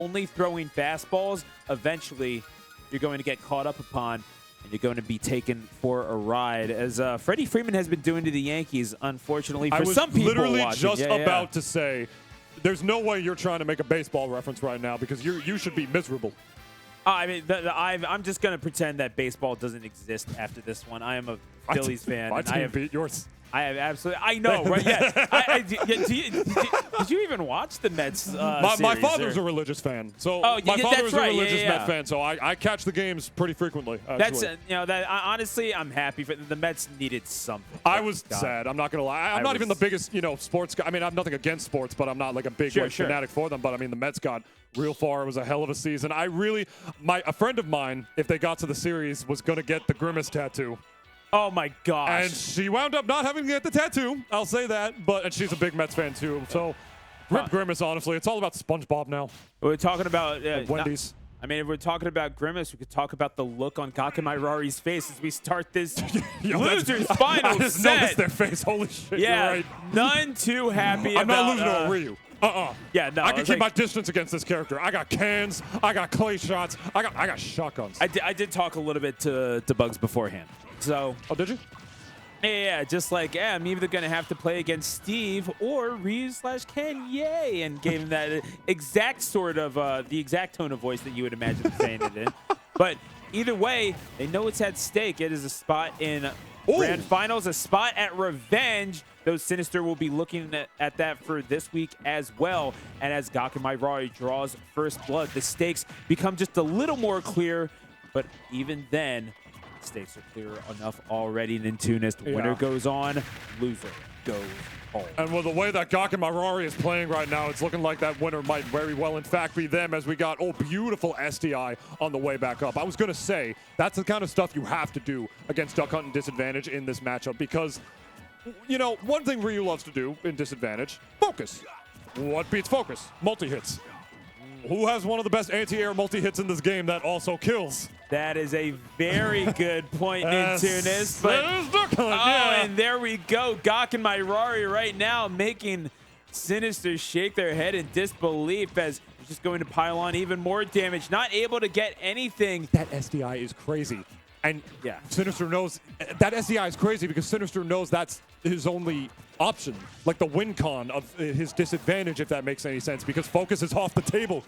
only throwing fastballs, eventually you're going to get caught up upon and you're going to be taken for a ride, as Freddie Freeman has been doing to the Yankees, unfortunately, for some people literally watching. just about to say, there's no way you're trying to make a baseball reference right now because you should be miserable. I mean, I'm just going to pretend that baseball doesn't exist after this one. I am a Phillies fan. My And team I have beat yours. I have absolutely. I know, right? Yeah. Did you even watch the Mets? My series, father's or? a religious fan, so Oh, my yeah, father's that's right. a religious Yeah. Met fan, so I catch the games pretty frequently. Actually. That's that. Honestly, I'm happy for the Mets needed something. I was sad. I'm not gonna lie. I'm not even the biggest sports guy. I mean, I have nothing against sports, but I'm not like a big fanatic for them. But I mean, the Mets got real far. It was a hell of a season. A friend of mine, if they got to the series, was gonna get the Grimace tattoo. Oh my gosh! And she wound up not having to get the tattoo. I'll say that. And she's a big Mets fan too. So, rip Grimace. Honestly, it's all about SpongeBob now. We're talking about Wendy's. If we're talking about Grimace, we could talk about the look on GOCK and RARI's face as we start this losers final I just set. noticed their face. Holy shit! Yeah, you're right. none too happy. I'm not losing to Ryu. Yeah, no. I can keep my distance against this character. I got cans. I got clay shots. I got shotguns. I did talk a little bit to Bugs beforehand. So. Oh, did you? Yeah, just like, I'm either going to have to play against Steve or Ryu/Ken, yay, and gave him that exact sort of, the exact tone of voice that you would imagine saying it in. But either way, they know it's at stake. It is a spot in Grand Finals, a spot at Revenge. Though Synnister will be looking at that for this week as well. And as GOCK and RARI draws first blood, the stakes become just a little more clear. But even then, stakes are clear enough already. And in Synnister, winner goes on, loser goes home. And with the way that GOCK and RARI is playing right now, it's looking like that winner might very well, in fact, be them, as we got beautiful SDI on the way back up. I was going to say, that's the kind of stuff you have to do against Duck Hunt and Disadvantage in this matchup because, one thing Ryu loves to do in Disadvantage, focus. What beats focus? Multi-hits. Who has one of the best anti-air multi-hits in this game that also kills? That is a very good point, Nintunis. But and there we go. GOCK and RARI right now making Synnister shake their head in disbelief as he's just going to pile on even more damage. Not able to get anything. That SDI is crazy. And Synnister knows that SDI is crazy because Synnister knows that's his only option, like the win con of his disadvantage, if that makes any sense, because focus is off the table.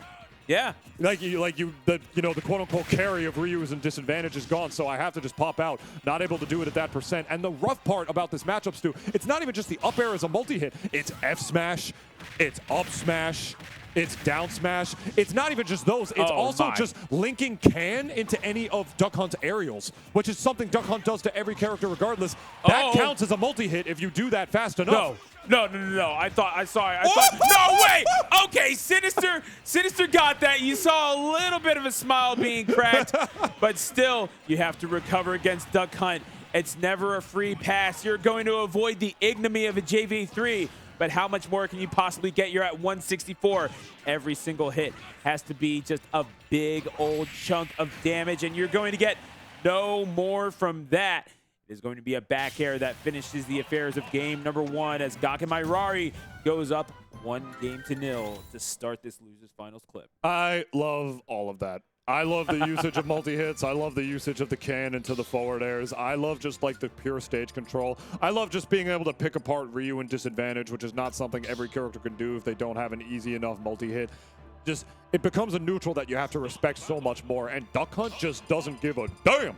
Yeah. The quote unquote carry of Ryu is in disadvantage is gone, so I have to just pop out, not able to do it at that percent. And the rough part about this matchup, Stu, it's not even just the up air as a multi-hit, it's F smash, it's up smash, it's down smash. It's not even just those. It's also just linking can into any of Duck Hunt's aerials, which is something Duck Hunt does to every character regardless. That counts as a multi-hit if you do that fast enough. No. I thought, no, wait. Okay, Synnister got that. You saw a little bit of a smile being cracked, but still, you have to recover against Duck Hunt. It's never a free pass. You're going to avoid the ignominy of a JV3. But how much more can you possibly get? You're at 164. Every single hit has to be just a big old chunk of damage, and you're going to get no more from that. It is going to be a back air that finishes the affairs of game number one as GOCK and RARI goes up 1-0 to start this losers finals clip. I love all of that. I love the usage of multi-hits. I love the usage of the can into the forward airs. I love just like the pure stage control. I love just being able to pick apart Ryu in disadvantage, which is not something every character can do if they don't have an easy enough multi-hit. Just, it becomes a neutral that you have to respect so much more, and Duck Hunt just doesn't give a damn.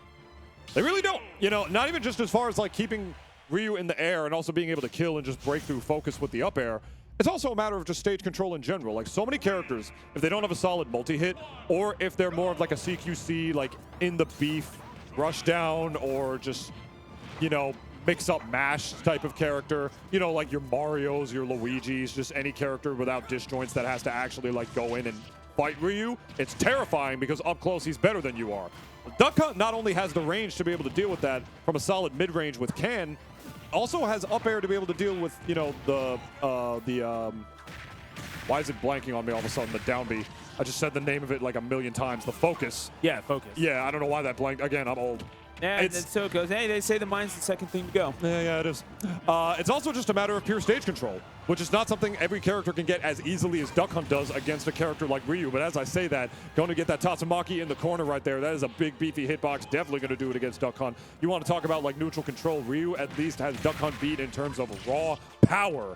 They really don't. Not even just as far as like keeping Ryu in the air and also being able to kill and just break through focus with the up air. It's also a matter of just stage control in general. Like so many characters, if they don't have a solid multi-hit, or if they're more of like a CQC, like in the beef, rush down, or just, mix up mash type of character, like your Marios, your Luigis, just any character without disjoints that has to actually like go in and fight Ryu, it's terrifying because up close he's better than you are. Duck Hunt not only has the range to be able to deal with that from a solid mid-range with Can, also has up air to be able to deal with, why is it blanking on me all of a sudden, the down B? I just said the name of it like a million times. The focus. Yeah, focus. Yeah, I don't know why that blanked. Again, I'm old. Yeah, and so it goes. Hey, they say the mind's the second thing to go. Yeah, it is. It's also just a matter of pure stage control, which is not something every character can get as easily as Duck Hunt does against a character like Ryu. But as I say that, going to get that Tatsumaki in the corner right there, that is a big, beefy hitbox. Definitely going to do it against Duck Hunt. You want to talk about like neutral control? Ryu at least has Duck Hunt beat in terms of raw power,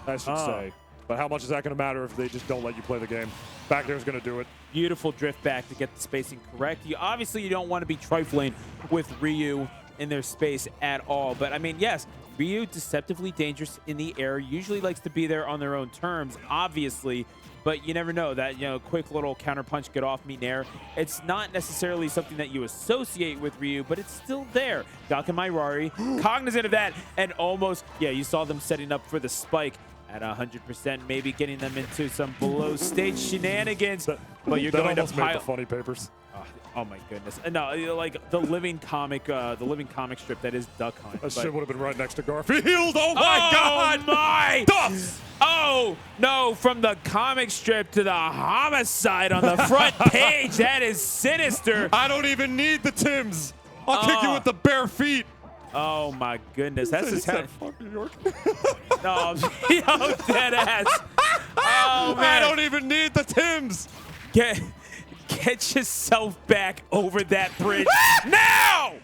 I should say. But how much is that going to matter if they just don't let you play the game? Back there's going to do it. Beautiful drift back to get the spacing correct. You don't want to be trifling with Ryu in their space at all. But I mean, yes, Ryu deceptively dangerous in the air. Usually likes to be there on their own terms, obviously. But you never know that, quick little counter punch, get off me nair. It's not necessarily something that you associate with Ryu, but it's still there. GOCK and RARI, cognizant of that, and almost, you saw them setting up for the spike at 100%, maybe getting them into some below stage shenanigans. But you're going to pile. The funny papers. Oh my goodness! No, like the living comic strip that is Duck Hunt. That shit would have been right next to Garfield. Oh my God! My! Duffs! Oh no! From the comic strip to the homicide on the front page. That is Synnister. I don't even need the Tims. I'll kick you with the bare feet. Oh my goodness! That's just how. Fuck New York. No, dead ass. Oh man! I don't even need the Tims. Get yourself back over that bridge now!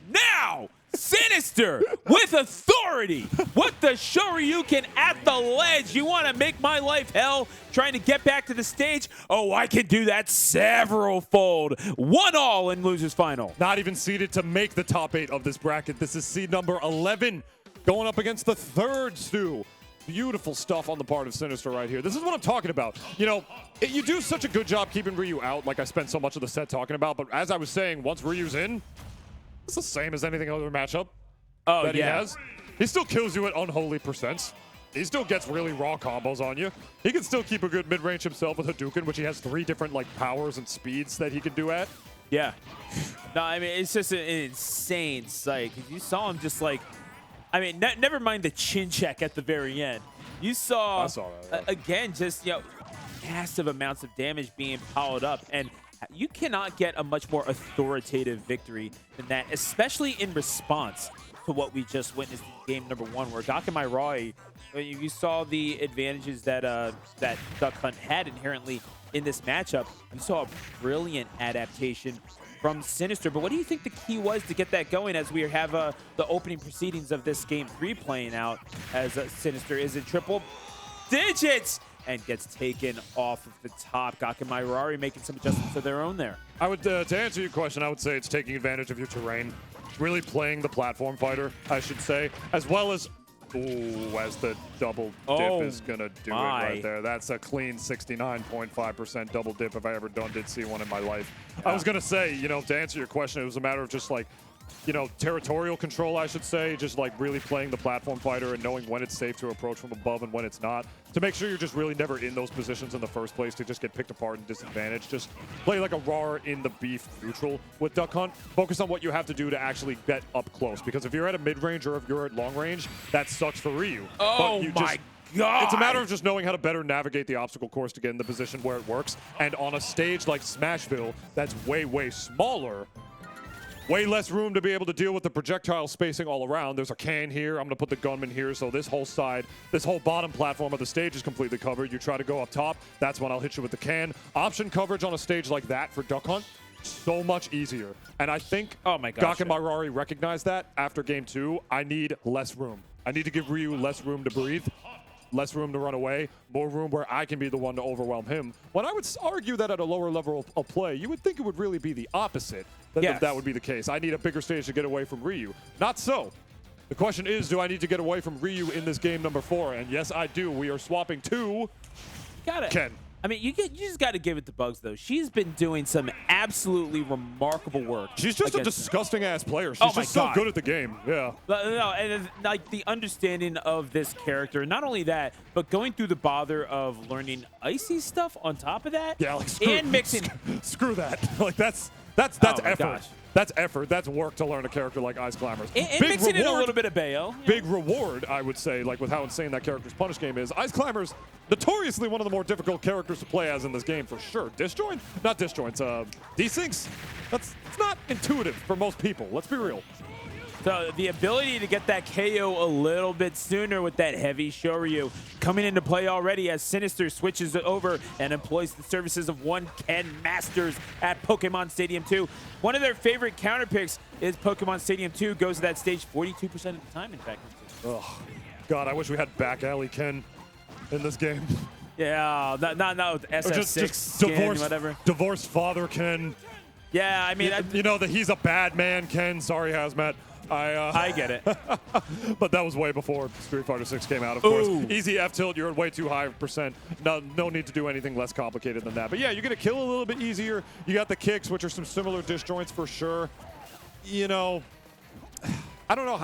Now! Synnister with authority. What the Shoryuken at the ledge? You want to make my life hell trying to get back to the stage? Oh, I can do that several fold. 1-all in losers final. Not even seeded to make the top 8 of this bracket. This is seed number 11 going up against the third Stu. Beautiful stuff on the part of Synnister right here. This is what I'm talking about. You do such a good job keeping Ryu out, like I spent so much of the set talking about. But as I was saying, once Ryu's in, it's the same as anything other matchup that he has. He still kills you at unholy percents. He still gets really raw combos on you. He can still keep a good mid-range himself with Hadouken, which he has 3 different powers and speeds that he can do at. Yeah. No, I mean, it's just an insane sight. You saw him just never mind the chin check at the very end. You saw, I saw that, yeah. Again, just, massive amounts of damage being piled up. And you cannot get a much more authoritative victory than that, especially in response to what we just witnessed in game number 1, where GOCK and RARI, you saw the advantages that that Duck Hunt had inherently in this matchup. You saw a brilliant adaptation from Synnister. But what do you think the key was to get that going as we have the opening proceedings of this game 3 playing out, as Synnister is in triple digits and gets taken off of the top? GOCK and RARI making some adjustments of their own there. I would, to answer your question, I would say it's taking advantage of your terrain. Really playing the platform fighter, I should say, as well as, as the double dip is going to do it right there. That's a clean 69.5% double dip if I ever did see one in my life. Yeah. I was going to say, to answer your question, it was a matter of just territorial control, I should say, just really playing the platform fighter and knowing when it's safe to approach from above and when it's not, to make sure you're just really never in those positions in the first place to just get picked apart and disadvantaged. Just play like a RAR in the beef neutral with Duck Hunt. Focus on what you have to do to actually get up close, because if you're at a mid-range or if you're at long range, that sucks for Ryu. Oh my God. It's a matter of just knowing how to better navigate the obstacle course to get in the position where it works. And on a stage like Smashville, that's way, way smaller, way less room to be able to deal with the projectile spacing all around. There's a can here. I'm going to put the gunman here. So this whole side, this whole bottom platform of the stage is completely covered. You try to go up top, that's when I'll hit you with the can. Option coverage on a stage like that for Duck Hunt, so much easier. And I think GOCK and RARI recognize that after game 2. I need less room. I need to give Ryu less room to breathe, less room to run away, more room where I can be the one to overwhelm him. When I would argue that at a lower level of play, you would think it would really be the opposite. That would be the case. I need a bigger stage to get away from Ryu. Not so. The question is, do I need to get away from Ryu in this game number 4? And yes, I do. We are swapping to Ken. I mean, you just got to give it to Bugs, though. She's been doing some absolutely remarkable work. She's just a disgusting-ass player. She's just so good at the game. Yeah. No, and the understanding of this character, not only that, but going through the bother of learning icy stuff on top of that. Yeah, and mixing. Screw that. That's Oh my effort. gosh. That's effort. That's work to learn a character like Ice Climbers. And mixing in a little bit of Bayo. Big reward, I would say, like with how insane that character's punish game is. Ice Climbers, notoriously one of the more difficult characters to play as in this game for sure. Disjoint? Not disjoints. Desyncs? It's not intuitive for most people. Let's be real. So the ability to get that KO a little bit sooner with that heavy Shoryu coming into play already as Synnister switches over and employs the services of one Ken Masters at Pokemon Stadium 2. One of their favorite counter picks is Pokemon Stadium 2 goes to that stage 42% of the time, in fact. Oh, God, I wish we had back alley Ken in this game. Yeah, not with SF6 just skin, divorced, whatever. Divorced father Ken. Yeah, I mean, You know that he's a bad man Ken. Sorry, Hazmat. I get it. But that was way before Street Fighter 6 came out, of course. Ooh. Easy F tilt, you're at way too high percent. No need to do anything less complicated than that. But yeah, you're gonna kill a little bit easier. You got the kicks, which are some similar disjoints for sure. You know, I don't know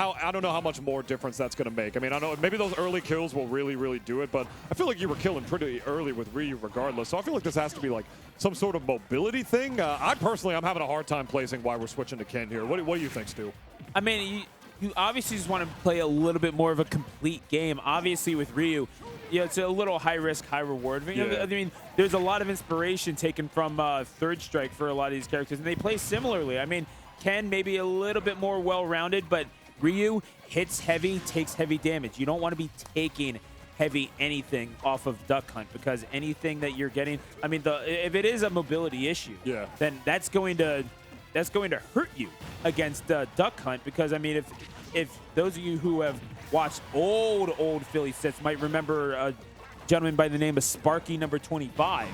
how much more difference that's gonna make. I mean, I know maybe those early kills will really do it, but I feel like you were killing pretty early with Ryu regardless. So I feel like this has to be like some sort of mobility thing. I'm having a hard time placing why we're switching to Ken here. What do you think, Stu? I mean, you obviously just want to play a little bit more of a complete game. Obviously, with Ryu, it's a little high risk, high reward. I mean, there's a lot of inspiration taken from Third Strike for a lot of these characters, and they play similarly. I mean, Ken maybe a little bit more well-rounded, but Ryu hits heavy, takes heavy damage. You don't want to be taking heavy anything off of Duck Hunt because anything that you're getting, I mean, if it is a mobility issue, then that's going to hurt you against Duck Hunt because, I mean, if those of you who have watched old Philly sets might remember a gentleman by the name of Sparky number 25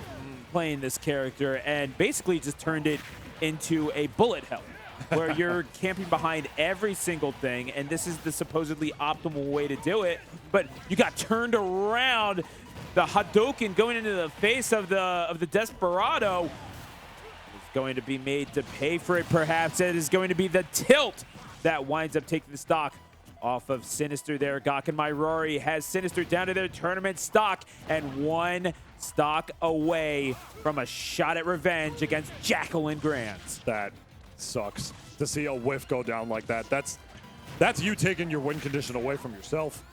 playing this character and basically just turned it into a bullet hell where you're camping behind every single thing, and this is the supposedly optimal way to do it, but you got turned around. The Hadouken going into the face of the Desperado going to be made to pay for it, perhaps. It is going to be the tilt that winds up taking the stock off of Synnister there. GOCK and my RARI has Synnister down to their tournament stock and one stock away from a shot at revenge against Jacqueline Grants. That sucks to see a whiff go down like that. That's you taking your win condition away from yourself.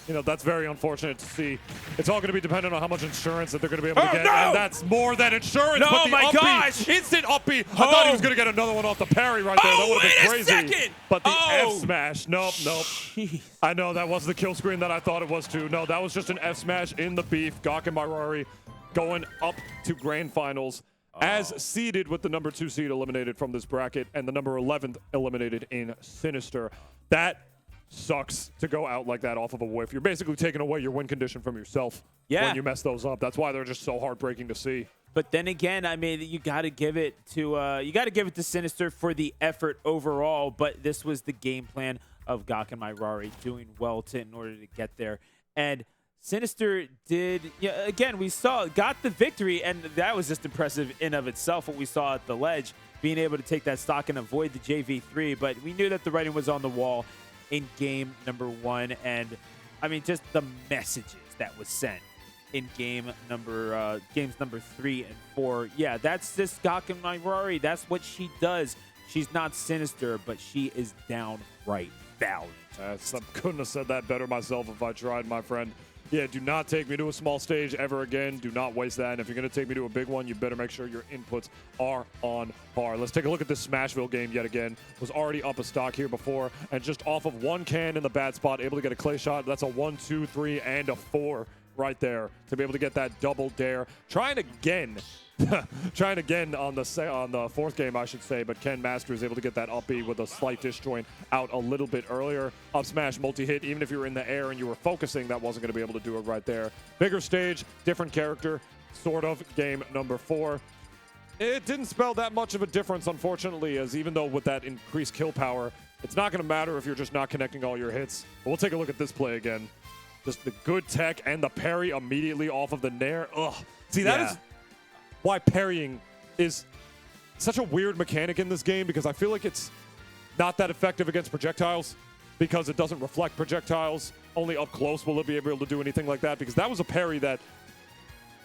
You know, that's very unfortunate to see. It's all going to be dependent on how much insurance that they're going to be able to get. No! And that's more than insurance. No, but the my uppy, gosh! Instant uppy. I thought he was going to get another one off the parry right there. That would have been crazy. Second. But the F smash. Nope. Jeez. I know that wasn't the kill screen that I thought it was too. No, that was just an F smash in the beef. GOCK and my RARI going up to grand finals. As seeded with the number 2 seed eliminated from this bracket and the number 11th eliminated in Synnister. That sucks to go out like that off of a whiff. You're basically taking away your win condition from yourself when you mess those up. That's why they're just so heartbreaking to see. But then again, I mean, you got to give it to Synnister for the effort overall. But this was the game plan of GOCK and my RARI doing well in order to get there. And Synnister did, again, got the victory, and that was just impressive in of itself, what we saw at the ledge, being able to take that stock and avoid the JV3. But we knew that the writing was on the wall in game number 1, and I mean, just the messages that was sent in games number 3 and 4. Yeah, that's just GOCK and my RARI. That's what she does. She's not Synnister, but she is downright valiant. I couldn't have said that better myself if I tried, my friend. Yeah, do not take me to a small stage ever again. Do not waste that. And if you're going to take me to a big one, you better make sure your inputs are on par. Let's take a look at this Smashville game yet again. Was already up a stock here before. And just off of one can in the bad spot, able to get a clay shot. That's a 1, 2, 3, and a 4 right there to be able to get that double dare. Trying again on the fourth game, I should say, but Ken Master is able to get that up B with a slight disjoint out a little bit earlier. Up smash, multi-hit, even if you were in the air and you were focusing, that wasn't going to be able to do it right there. Bigger stage, different character, sort of, game number 4. It didn't spell that much of a difference, unfortunately, as even though with that increased kill power, it's not going to matter if you're just not connecting all your hits. But we'll take a look at this play again. Just the good tech and the parry immediately off of the nair. Ugh. See, that is why parrying is such a weird mechanic in this game, because I feel like it's not that effective against projectiles because it doesn't reflect projectiles. Only up close will it be able to do anything like that, because that was a parry that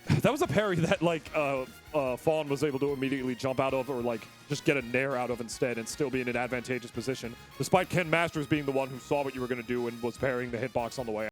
That was a parry that like Fawn was able to immediately jump out of, or like just get a nair out of instead, and still be in an advantageous position, despite Ken Masters being the one who saw what you were going to do and was parrying the hitbox on the way